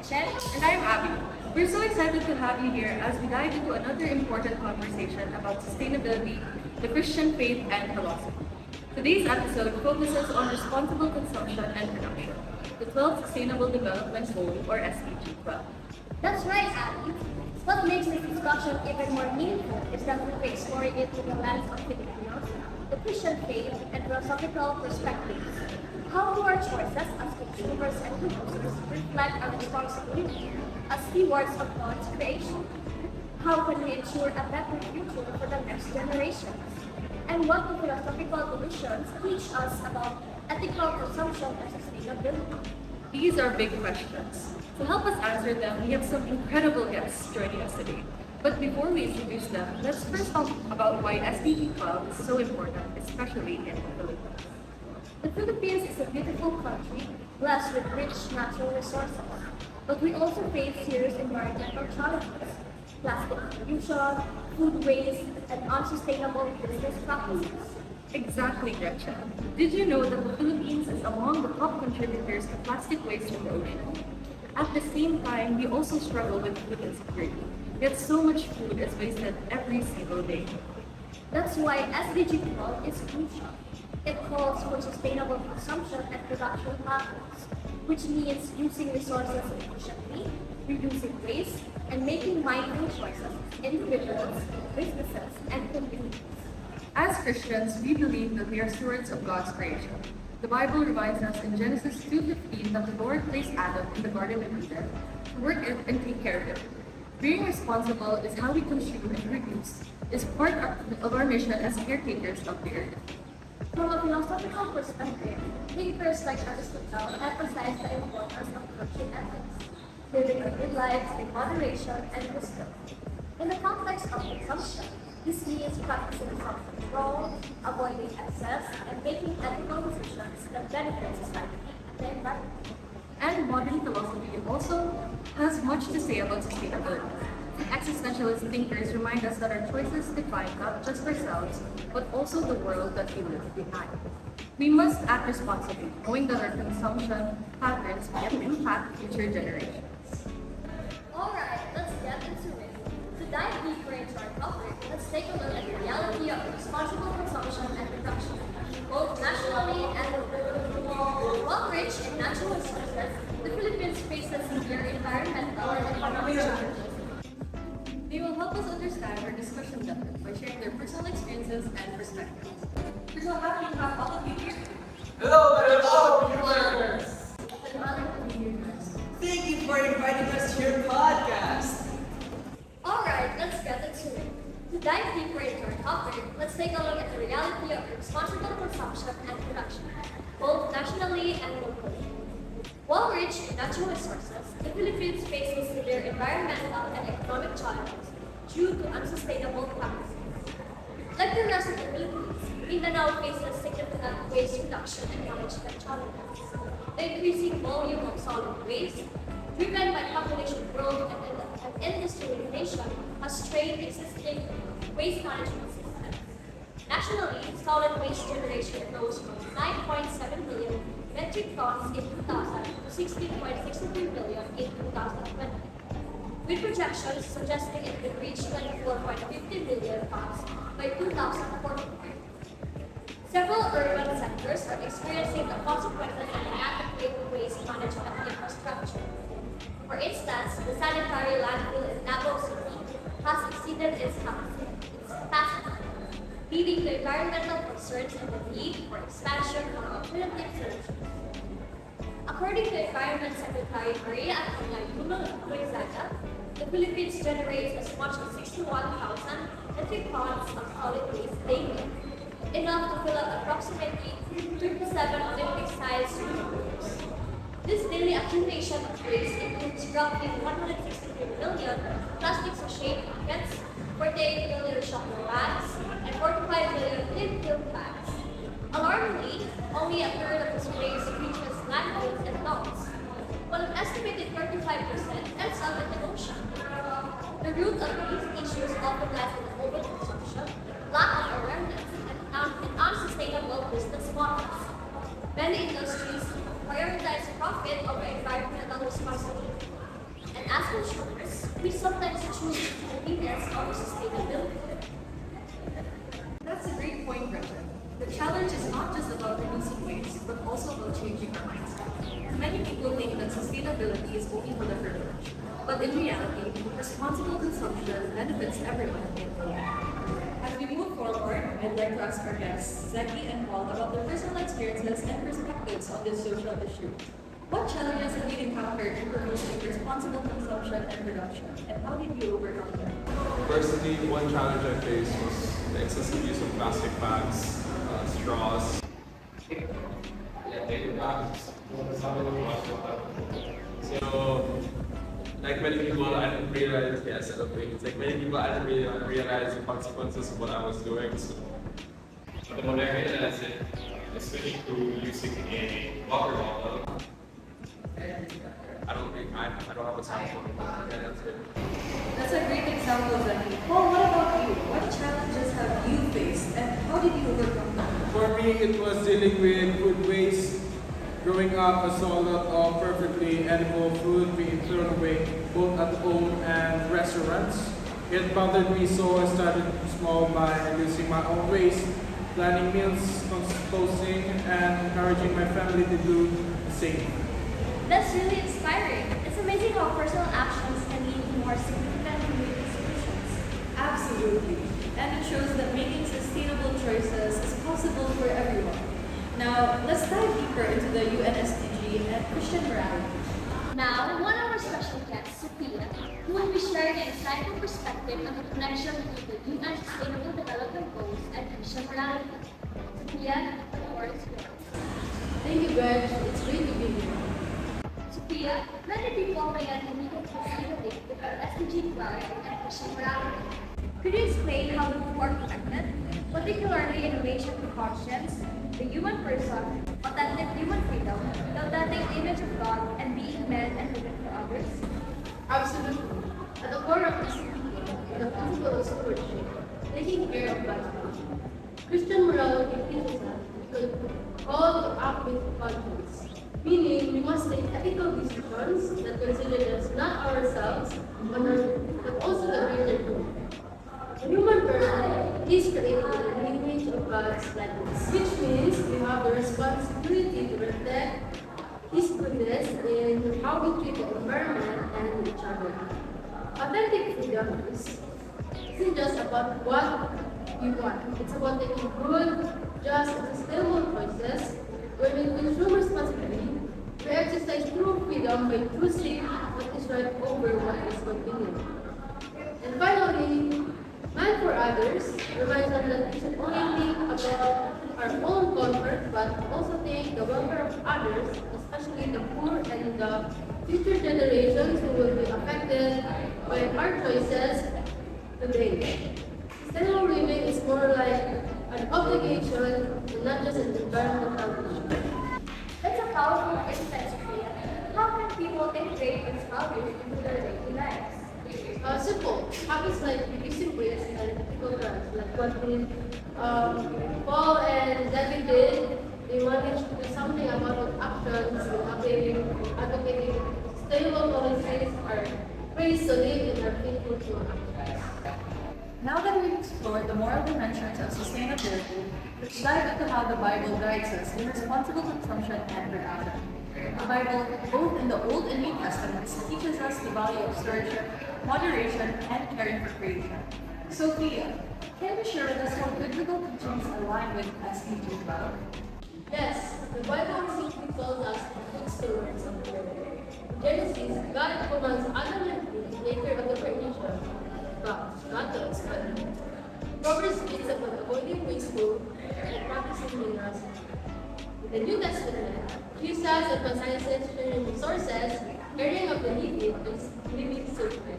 Chen. And I'm Abby. We're so excited to have you here as we dive into another important conversation about sustainability, the Christian faith, and philosophy. Today's episode focuses on responsible consumption and production, the 12 Sustainable Development Goals, or SDG 12. That's right, Abby. What makes this discussion even more meaningful is that we're exploring it through the lens of Filipinos, the Christian faith, and philosophical perspectives. How do our choices as consumers and producers reflect our responsibility as stewards of God's creation? How can we ensure a better future for the next generations? And what do philosophical evolutions teach us about ethical consumption and sustainability? These are big questions. To help us answer them, we have some incredible guests joining us today. But before we introduce them, let's first talk about why SDG 12 is so important, especially in the Philippines. The Philippines is a beautiful country blessed with rich natural resources, but we also face serious environmental challenges: plastic pollution, food waste, and unsustainable business practices. Exactly, Gretchen. Did you know that the Philippines is among the top contributors to plastic waste in the ocean? At the same time, we also struggle with food insecurity. Yet so much food is wasted every single day. That's why SDG 12 is crucial. It calls for sustainable consumption and production patterns, which means using resources efficiently, reducing waste, and making mindful choices as individuals, businesses, and communities. As Christians, we believe that we are stewards of God's creation. The Bible reminds us in Genesis 2:15 that the Lord placed Adam in the Garden of Eden to work it and take care of it. Being responsible is how we consume and reduce, is part of our mission as caretakers of the earth. From a philosophical perspective, thinkers like Aristotle emphasize the importance of virtue ethics, living a good life in moderation and wisdom. In the context of consumption, this means practicing self-control, avoiding excess, and making ethical decisions that benefit society and the environment. And modern philosophy also has much to say about sustainability. Existentialist thinkers remind us that our choices define not just ourselves, but also the world that we live behind. We must act responsibly, knowing that our consumption patterns can impact future generations. Alright, let's get into it. To dive deeper into our topic, let's take a look at the reality of responsible consumption and production, both nationally and locally. While rich in natural resources, the Philippines faces severe environmental and economic challenges. They will help us understand our discussion better by sharing their personal experiences and perspectives. We're so happy to have all of you here. Hello, fellow viewers! And other viewers. Thank you for inviting us to your podcast. Alright, let's get into it. To dive deeper into our topic, let's take a look at the reality of responsible consumption and production, both nationally and locally. While rich in natural resources, the Philippines faces severe environmental and economic challenges due to unsustainable practices. Like the rest of the Philippines, Mindanao faces significant waste reduction and management challenges. The increasing volume of solid waste, driven by population growth and industrialization, has strained existing waste management systems. Nationally, solid waste generation rose from 9.7 million metric tons in 2000 to 16.63 million in 2020, with projections suggesting it could reach 24.50 million tons by 2045. Several urban sectors are experiencing the consequences of inadequate waste management infrastructure. For instance, the sanitary landfill in Davao City has exceeded its capacity, leading to environmental concerns and the need for expansion of alternative solutions. According to Environment Secretary Maria Antonia Luizada, the Philippines generates as much as 61,000 metric tons of solid waste daily, enough to fill up approximately 37 Olympic-sized swimming pools. This daily accumulation of waste includes roughly 163 million plastic sachet packets, 48 million shopping bags, and 45 million thin film bags. Alarmingly, only a third of this waste reaches landfills and dumps, while an estimated 35% ends up in the ocean. The root of these issues often lies in overconsumption, lack of awareness, and unsustainable business models. Many industries prioritize profit over environmental responsibility, as consumers, we sometimes choose convenience over sustainability. That's a great point, Gretchen. The challenge is not just about reducing waste, but also about changing our mindset. Many people think that sustainability is only for the privileged, but in reality, responsible consumption benefits everyone in the world. As we move forward, I'd like to ask our guests, Zeki and Paul, about their personal experiences and perspectives on this social issue. What challenges have you encountered in promoting responsible consumption and production, and how did you overcome them? Personally, one challenge I faced was the excessive use of plastic bags, straws. Yeah, paper bags. So, like many people, I didn't realize, like many people, I didn't really realize the consequences of what I was doing. So, But when I realized it, I switched to using a water bottle. I don't have a time for it. Yeah, that's it. That's a great example, Zeki. Paul, what about you? What challenges have you faced, and how did you overcome them? For me, it was dealing with food waste. Growing up, I saw a lot of perfectly edible food being thrown away, both at home and restaurants. It bothered me, so I started small by reducing my own waste, planning meals, composting, and encouraging my family to do the same. That's really inspiring. It's amazing how personal actions can lead to more significant community solutions. Absolutely. And it shows that making sustainable choices is possible for everyone. Now, let's dive deeper into the UNSDG and Christian morality. Now, one of our special guests, Sophia, who will be sharing an insightful perspective on the connection between the UN Sustainable Development Goals and Christian morality. Sophia, the floor is yours. Thank you, Greg. It's great to be here. Sophia, many people may not immediately see the link between SDG 12 and Christian morality. Could you explain how the two are connected, particularly in relation to conscience, the human person, authentic human freedom, the authentic image of God, and being men and women for others? Absolutely. At the core of this the principle of stewardship, taking care of God's people. Christian morality teaches us to call to act with conscience, meaning we must take ethical decisions that consider us not ourselves, but also the greater good. The human person is created in the image of God's likeness, which means we have the responsibility to reflect His goodness in how we treat the environment and each other. Authentic freedom isn't just about what you want. It's about taking good, just, and sustainable choices where we consume responsibly. We exercise true freedom by choosing what is right over what is convenient. And finally, man for others reminds us that we should only think about our own comfort, but also think the welfare of others, especially the poor and the future generations who will be affected by our choices today. Sustainable living is more like an obligation and not just an environmental issue. That's a powerful insight, Sophia. How can people integrate these values into their daily lives? Simple. Habits like reducing waste and ethical brands, like what Paul and Debbie did. They managed to do something about what actions and advocating sustainable policies are ways to live in our faithful to actions. Now that we've explored the moral dimensions of sustainability, let's dive into how the Bible guides us in responsible consumption and production. The Bible, both in the Old and New Testaments, teaches us the value of stewardship, moderation, and caring for creation. Sophia, can you share with us how biblical teachings align with SDG 12? Yes, the Bible simply tells us to be good stewards of the earth. In Genesis, God commands Adam and Eve later of the creation. Not to expand. Proverbs speaks about avoiding wasteful and practicing generosity. In the New Testament, Jesus emphasizes sharing resources, caring of the needy, and living safely.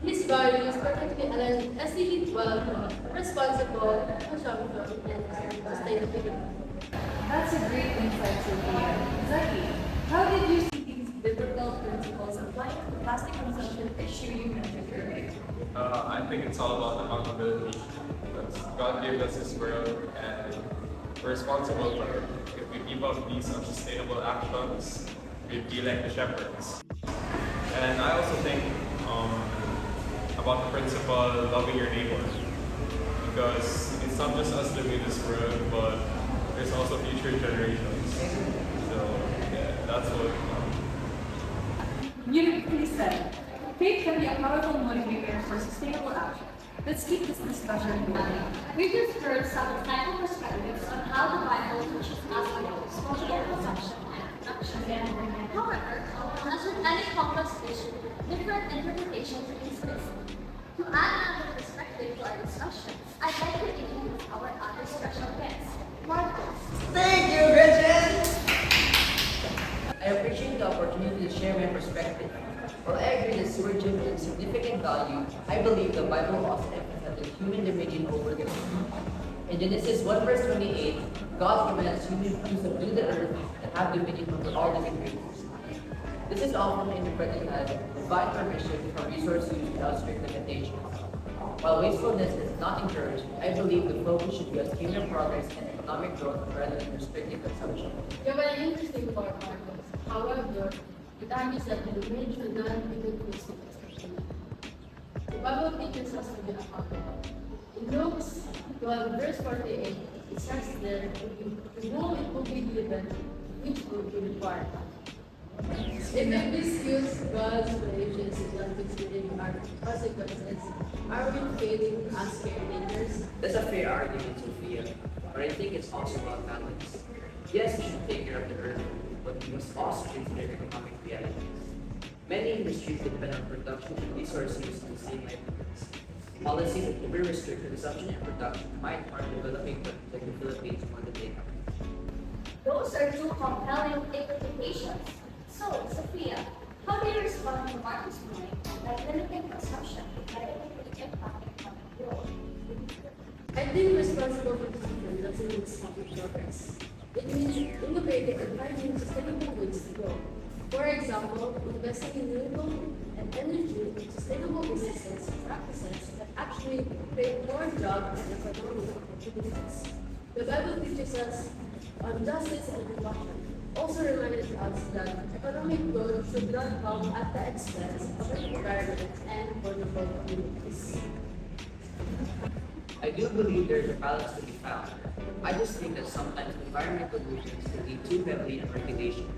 His values perfectly align with SDG 12, responsible consumption and sustainability. That's a great insight, Sophia. Zaki, how did you see these biblical principles applying to the plastic consumption issue you mentioned earlier? I think it's all about accountability. Because God gave us His world and we're responsible for it. If we keep up these unsustainable actions, we'd be like the shepherds. And I also think about the principle loving your neighbor, because it's not just us living in this world, but there's also future generations. So yeah, that's what. Beautifully said. Faith can be a powerful motivator for sustainable action. Let's keep this discussion going. We just heard some insightful perspectives on how the Bible teaches us about responsible consumption and production. However, as with any complex issue, different interpretations exist. To add another perspective to our discussion, I'd like to introduce our other special guest, Marcus. Thank you, Gretchen! I appreciate the opportunity to share my perspective. While I agree that stewardship is of significant value, I believe the Bible also emphasizes human dominion over the earth. In Genesis 1 verse 28, God commands humans to subdue the earth and have dominion over all living creatures. This is often interpreted as divine permission for resource use without strict limitations. While wastefulness is not encouraged, I believe the focus should be on kingdom progress and economic growth rather than restricting consumption. You have an interesting point, Marcos. However, it argues that the domain should not be inclusive expression. The Bible teaches us to be accountable. In Luke 12, verse 48, it says there, to whom it will be given, which will be required. If we misuse God's creations without considering our consequences, are we failing as caretakers? That's a fair argument, Sophia, but I think it's also about balance. Yes, we should take care of the earth, but we must also consider economic realities. Many industries depend on production and resource use to save livelihoods. Policies that over-restrict consumption and production might harm developing countries like the Philippines more than they have. Those are two compelling interpretations. So, Sophia, how do you respond to Marcus' point that limiting consumption is negatively impacting economic growth? I think responsible consumption doesn't mean stopping progress. It means innovating and finding sustainable ways to grow. For example, investing in renewable and energy and sustainable businesses practices that actually create more jobs and economic opportunities. The Bible teaches us on justice and compassion. Also reminds us that economic growth should not come at the expense of the environment and vulnerable communities. I do believe there's a balance to be found. I just think that sometimes environmental movements can lean too heavily on regulation,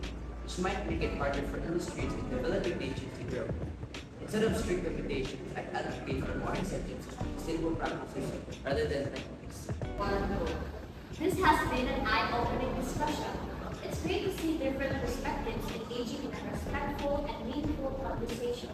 which might make it harder for industries in developing nations to grow. Instead of strict limitations, I advocate for more incentives for sustainable practices rather than penalties. Wonderful. This has been an eye-opening discussion. It's great to see different perspectives engaging in a respectful and meaningful conversation.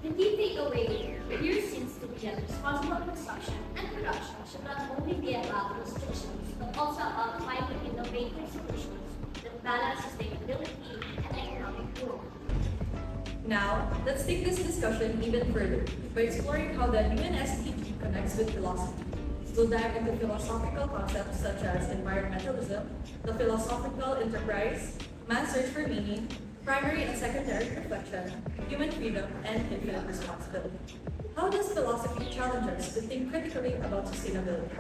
The key takeaway here seems to be that responsible consumption and production should not only be about restrictions, but also about finding innovative solutions that balance sustainability and economic growth. Now, let's take this discussion even further by exploring how the human SDG connects with philosophy. We'll dive into philosophical concepts such as environmentalism, the philosophical enterprise, man's search for meaning, primary and secondary reflection, human freedom, and infinite responsibility. How does philosophy challenge us to think critically about sustainability?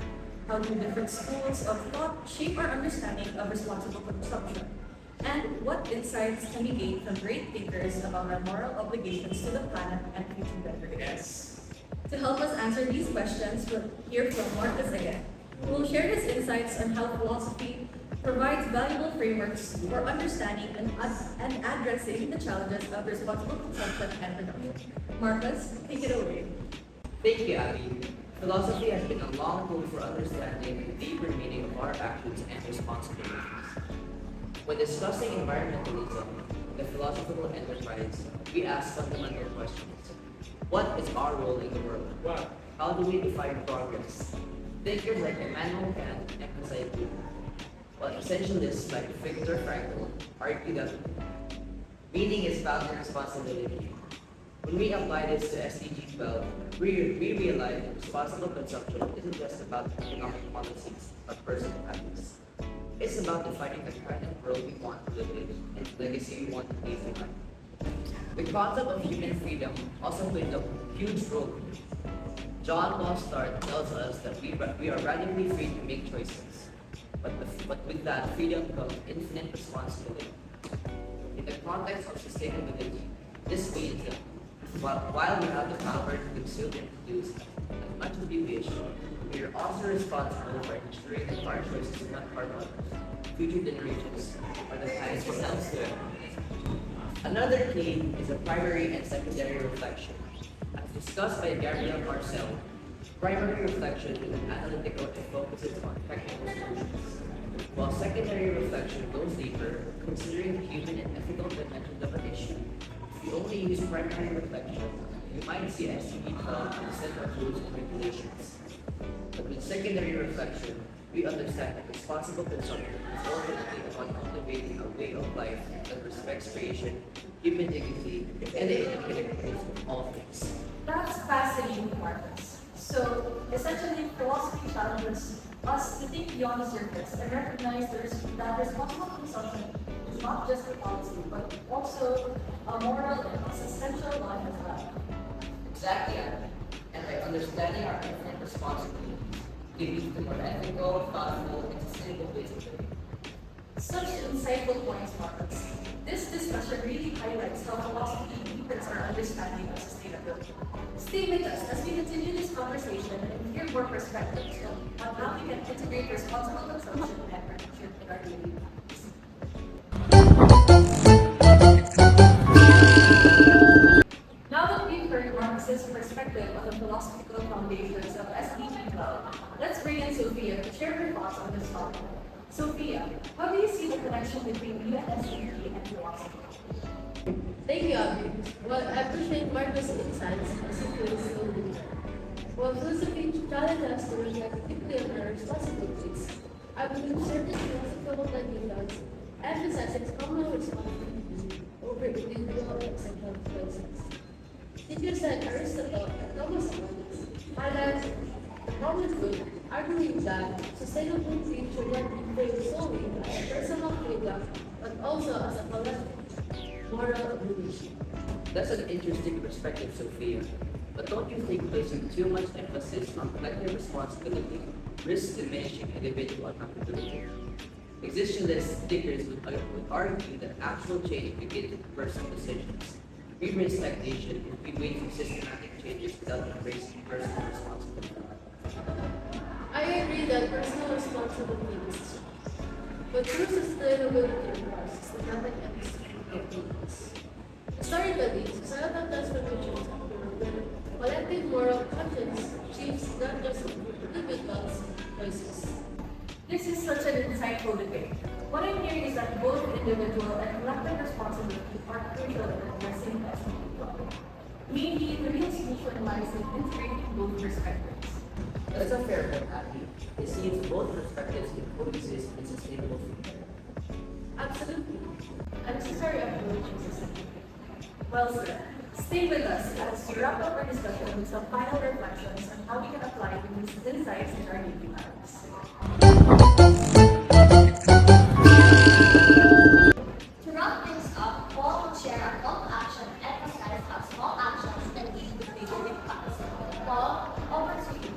How do different schools of thought shape our understanding of responsible consumption? And what insights can we gain from great thinkers about our moral obligations to the planet and future generations? To help us answer these questions, we'll hear from Marcus again, who will share his insights on how philosophy provides valuable frameworks for understanding and addressing the challenges of responsible consumption and production. Marcus, take it away. Thank you, Abby. Philosophy has been a long tool for understanding the deeper meaning of our actions and responsibilities. When discussing environmentalism, the philosophical enterprise, we ask fundamental questions. What is our role in the world? How do we define progress? Thinkers like Immanuel Kant emphasize this, while essentialists like Viktor Frankl argue that meaning is found in responsibility. When we apply this to SDG 12, we realize that responsible consumption isn't just about economic policies, but personal habits. It's about defining the kind of world we want to live in and the legacy we want to leave behind. The concept of human freedom also plays a huge role. John Paul Sartre tells us that we are radically free to make choices, but with that freedom comes infinite responsibility. In the context of sustainability, This means that while we have the power to consume and produce as much as we wish, we are also responsible for ensuring that our choices do not harm others, future generations, or the planet's welfare. Another key is a primary and secondary reflection. As discussed by Gabriel Marcel, primary reflection is an analytical and focuses on technical solutions, while secondary reflection goes deeper, considering the human and ethical dimensions of an issue. If you only use primary reflection, you might see STD develop in the set of rules and regulations. But with secondary reflection, we understand that responsible consumption is ultimately about cultivating a way of life that respects creation, human dignity, and the interconnectedness of all things. That's fascinating, Marcus. So, essentially, philosophy challenges us to think beyond the surface and recognize that responsible consumption is not just a policy, but also a moral and existential one as well. Exactly, Adam. And by understanding our different responsibilities, we lead to more ethical, thoughtful, and sustainable ways of living. Such insightful points, Marcus. This discussion really highlights how philosophy deepens our understanding of sustainability. Stay with us as we continue this conversation and hear more perspectives on how we can integrate responsible consumption and production in our daily lives. Now that we've heard Marcus's perspective on the philosophical foundations of SDG 12, let's bring in Sophia to share her thoughts on this topic. Sophia, how do you see the connection between UNSDG and philosophy? Thank you, Abby. Well, I appreciate Marcus' insights as he feels so deep. While philosophy challenges us to reflect deeply on our responsibilities, I believe certain philosophical ideas emphasizes common responsibility over individual and sectional choices. Teachers like Aristotle and Thomas Aquinas highlight the common good, arguing that sustainability should not be framed solely as a personal freedom, but also as a collective moral obligation. That's an interesting perspective, Sophia. But don't you think placing too much emphasis on collective responsibility risks diminishing individual accountability? Existentialist thinkers would argue that actual change begins with personal decisions. We risk stagnation if we wait for systematic changes without embracing personal responsibility. I agree that personal responsibility is key, but true sustainability requires systematic and significant changes. Historically, societal transformations have proven collective moral conscience shapes not just individuals' choices. This is such an insightful debate. What I'm hearing is that both individual and collective responsibility are crucial in addressing SDG problem. Maybe the real solution lies in integrating both perspectives. That's a fair point, Abby. It seems both perspectives can coexist in sustainable future. Absolutely. A necessary approach is essential. Well said. Stay with us as we wrap up our discussion with some final reflections on how we can apply these insights in our daily lives. To wrap things up, Paul will share our call to action and emphasize how small actions can lead to bigger impacts. Paul, over to you.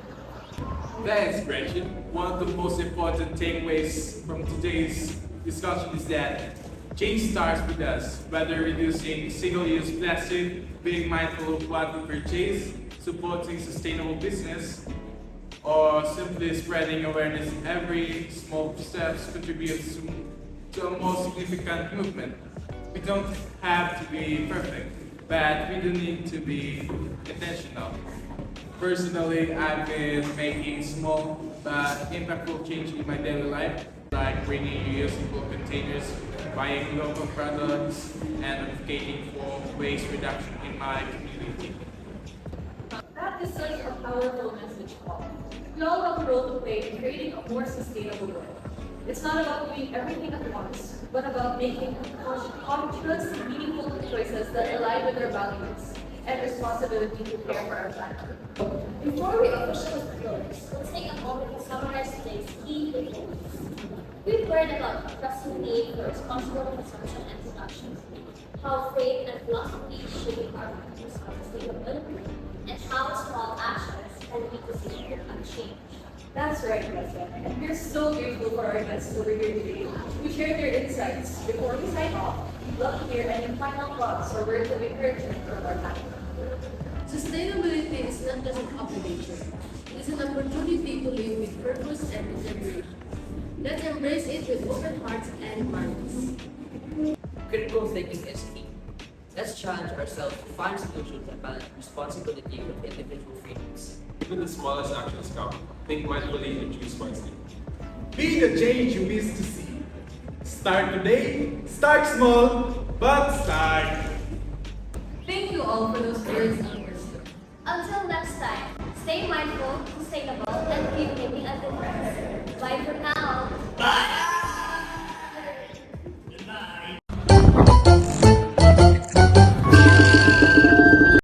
Thanks, Gretchen. One of the most important takeaways from today's discussion is that change starts with us, whether reducing single-use plastic, being mindful of what we purchase, supporting sustainable business, or simply spreading awareness. Every small steps contributes to a more significant movement. We don't have to be perfect, but we do need to be intentional. Personally, I've been making small but impactful change in my daily life, like bringing reusable containers, buying local products, and advocating for waste reduction in my community. That is such a powerful message, Paul. We all have a role to play in creating a more sustainable world. It's not about doing everything at once, but about making conscious, meaningful choices that align with our values and responsibility to care for our planet. Before we officially close, let's take a moment to summarize today's key takeaways. We've learned about the pressing need for responsible consumption and production, how faith and philosophy shape our views on sustainability, and how small actions can lead to significant change. That's right, Greta. And we're so grateful for our guests over here today who shared their insights. Before we sign off, love to hear any final thoughts or words of encouragement from our panel. Sustainability is not just an obligation. It is an opportunity to live with purpose and integrity. Let's embrace it with open hearts and minds. Critical thinking is key. Let's challenge ourselves to find solutions and balance responsibility with individual freedoms. Even the smallest actions count. Think mindfully and choose wisely. Be the change you wish to see. Start today, start small, but start. Thank you all for those words of wisdom. Until next time, stay mindful, sustainable, and keep making a difference. Bye for now.